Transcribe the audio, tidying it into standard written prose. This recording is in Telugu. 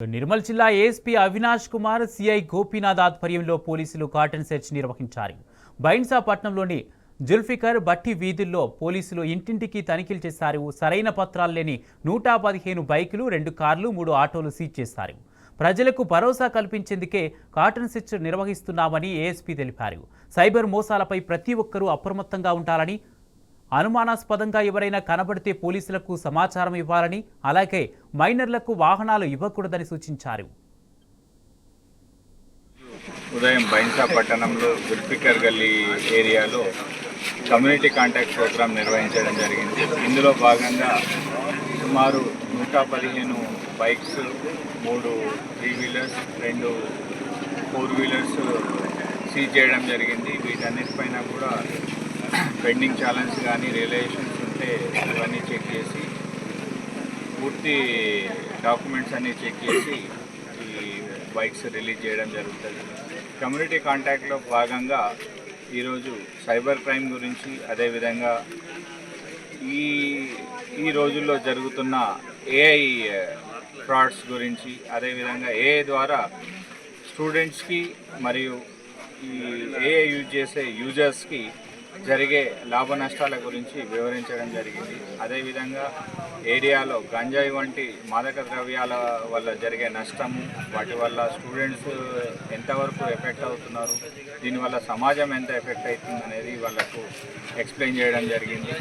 నిర్మల్ జిల్లా ఏఎస్పీ అవినాష్ కుమార్ సిఐ గోపీనాథ్ ఆధ్వర్యంలో పోలీసులు కాటన్ సెర్చ్ నిర్వహించారు. బైన్సాపట్నంలోని జుల్ఫికర్ బట్టి వీధుల్లో పోలీసులు ఇంటింటికి తనిఖీలు చేశారు. సరైన పత్రాలు లేని 115 బైకులు, 2 కార్లు, 3 ఆటోలు సీజ్ చేశారు. ప్రజలకు భరోసా కల్పించేందుకే కాటన్ సెర్చ్ నిర్వహిస్తున్నామని ఏఎస్పీ తెలిపారు. సైబర్ మోసాలపై ప్రతి ఒక్కరూ అప్రమత్తంగా ఉండాలని, అనుమానాస్పదంగా ఎవరైనా కనబడితే పోలీసులకు సమాచారం ఇవ్వాలని, అలాగే మైనర్లకు వాహనాలు ఇవ్వకూడదని సూచించారు. ఉదయం బైన్సా పట్టణంలో జుల్ఫికర్ గల్లీ ఏరియాలో కమ్యూనిటీ కాంటాక్ట్ ప్రోగ్రాం నిర్వహించడం జరిగింది. ఇందులో భాగంగా సుమారు 115 బైక్స్, 3 3 వీలర్స్, 2 4 వీలర్స్ సీజ్ చేయడం జరిగింది. వీటన్నిటిపైన కూడా పెండింగ్ ఛాలెంజ్ కానీ రియలైజేషన్స్ ఉంటే ఇవన్నీ చెక్ చేసి పూర్తి డాక్యుమెంట్స్ అన్నీ చెక్ చేసి ఈ బైక్స్ రిలీజ్ చేయడం జరుగుతుంది. కమ్యూనిటీ కాంటాక్ట్లో భాగంగా ఈరోజు సైబర్ క్రైమ్ గురించి, అదేవిధంగా ఈ రోజుల్లో జరుగుతున్న ఏఐ ఫ్రాడ్స్ గురించి, అదేవిధంగా ఏఐ ద్వారా స్టూడెంట్స్కి మరియు ఈ ఏఐ యూజ్ చేసే యూజర్స్కి జరిగే లాభ నష్టాల గురించి వివరించడం జరిగింది. అదేవిధంగా ఏరియాలో గంజాయి వంటి మాదక ద్రవ్యాల వల్ల జరిగే నష్టము, వాటి వల్ల స్టూడెంట్స్ ఎంతవరకు ఎఫెక్ట్ అవుతున్నారు, దీనివల్ల సమాజం ఎంత ఎఫెక్ట్ అవుతుంది అనేది వాళ్ళకు ఎక్స్ప్లెయిన్ చేయడం జరిగింది.